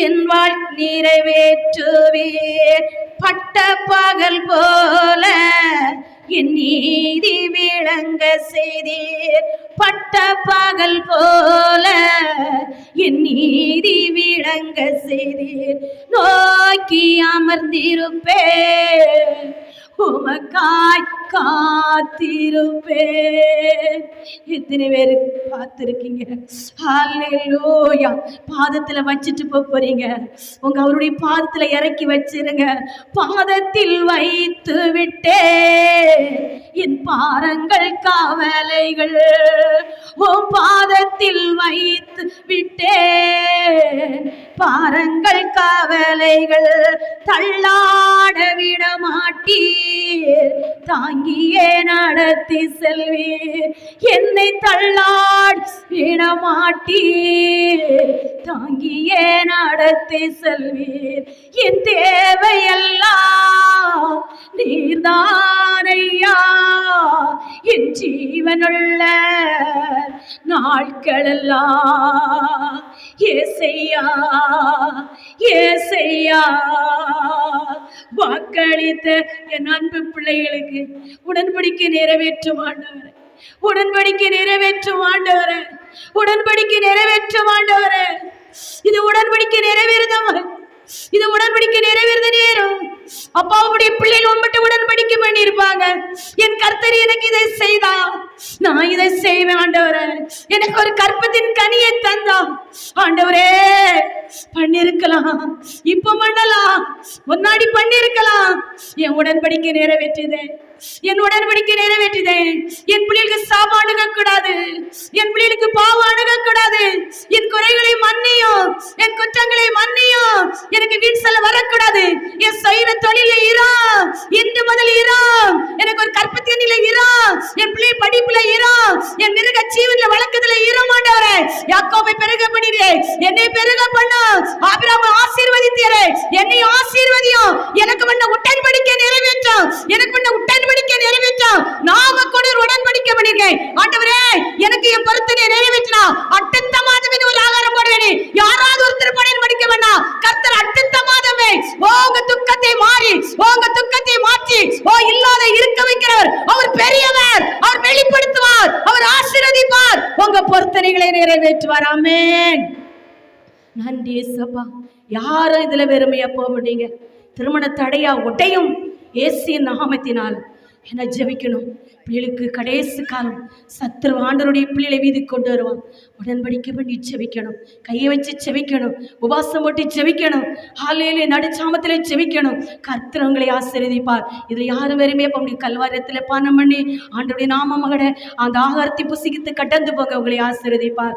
என் வாழ் நிறைவேற்றுவீர். பட்ட பகல் போல என் நீதி விளங்க செய்தீர். பட்ட பகல் போல என் நீதி விளங்க செய்தீர். நோக்கி அமர்ந்திருப்பேன், உமக்காய் காத்திருப்பேன். எத்தனை பேரு பார்த்திருக்கீங்க? ஹல்லேலூயா. பாதத்துல வச்சுட்டு போறீங்க, உங்க அவருடைய பாதத்துல இறக்கி வச்சிருங்க. பாதத்தில் வைத்து விட்டே என் பாரங்கள் கவலைகள், உன் பாதத்தில் வைத்து விட்டே பாரங்கள் கவலைகள் தள்ளாட விட மாட்டீர், தாங்கியே நடத்தி செல்வீர். என்னை தள்ளாட விட மாட்டீர், தாங்கியே நடத்தி செல்வீர். என் தேவையெல்லாம் நீர்தானையா, என் ஜீவனுள்ள நாட்களெல்லாம் ஏசையா ஏசையா. வாக்களித்த என் அன்பு பிள்ளைகளுக்கு உடன்படிக்கை நிறைவேற்றும் ஆண்டவரே, உடன்படிக்கை நிறைவேற்றும் ஆண்டவரே, உடன்படிக்கை நிறைவேற்றும் ஆண்டவரே. இது உடன்படிக்கை நிறைவேறுதவன், இது உடன்படிக்கை நிறைவேறுத நேரம். அப்பாவுடைய பிள்ளைகள் உண்மைட்டு உடன்படிக்கை பண்ணியிருப்பாங்க. என் கர்த்தர் எனக்கு இதை செய்தா, நான் இதை செய்வேன் ஆண்டவரே. எனக்கு ஒரு கற்பத்தின் கனியை தந்தா ஆண்டவரே. பண்ணிருக்கலாம், இப்ப பண்ணலாம், முன்னாடி பண்ணிருக்கலாம். என் உடன்படிக்கை நிறைவேற்றிதேன், என் உடன்படிக்கை நிறைவேற்றிதேன். என் பிள்ளைகளுக்கு சாபம் அணுக கூடாது, என் பிள்ளைகளுக்கு பாவம் அணுக கூடாது. என் குறைகளை மன்னியும், என் குற்றங்களை மன்னியும். எனக்கு வீண் செல்ல வரக்கூடாது. என் செய்யற தொழில இரா, இன்று முதல் இரா. எனக்கு ஒரு கற்பத்தினில இரா, என் பிள்ளை படிப்புல இரா, என் மிருக ஜீவன்ல வழக்கத்துல இரா ஆண்டவரே. யாக்கோபை பெருக பண்ணிரே, என்னை பெருக பண்ணு. ஆபிரகாமை ஆசீர்வதித்தீரே, என்னை ஆசீர்வதியும். எனக்கு பண்ண உடன்படிக்கை நிறைவேற்றும், எனக்கு பண்ண உடன்படிக்கை நிறைவேற்றும். நாம கூட உடன்படிக்கை பண்ணிருக்கேன் ஆண்டவரே. எனக்கு என் பொருத்தனை நிறைவேற்றினா அடுத்த மாதமே ஒரு ஆகாரம் போடுவேனே. யாராவது ஒருத்தர் உடன்படிக்கை பண்ணா கர்த்தர் அடுத்த மாதமே உங்க துக்கத்தை மாறி, உங்க துக்கத்தை மாற்றி, இல்லாத இருக்க வைக்கிறவர். அவர் பெரியவர், அவர் வெளிப்படுத்துவார், அவர் ஆசீர்வதிப்பார், உங்க பொருத்தனைகளை நிறைவேற்றுவார். ஆமென். நன்றி இயேசுப்பா. யாரும் இதுல வெறுமையா போக மாட்டீங்க. திருமண தடையா உடையும் இயேசுவின் நாமத்தினால் என்ன ஜெபிக்கணும். பிள்ளைகளுக்கு கடைசி காலம் சத்துரு ஆண்டவருடைய பிள்ளைகளை வீதி கொண்டு வருவான். உடன்படிக்கை பண்ணி ஜெபிக்கணும், கையை வச்சு ஜெபிக்கணும், உபாசம் போட்டு ஜெபிக்கணும், ஹல்லேலூயா நடுச்சாமத்திலே ஜெபிக்கணும். கர்த்தர் உங்களை ஆசீர்வதிப்பார். இதுல யாரும் வெறுமையா போக முடியும். கல்வாரியத்துல பானம் பண்ணி ஆண்டவருடைய நாம மகட அந்த ஆகாரத்தை புசிக்கித்து கடந்து போங்க, உங்களை ஆசீர்வதிப்பார்.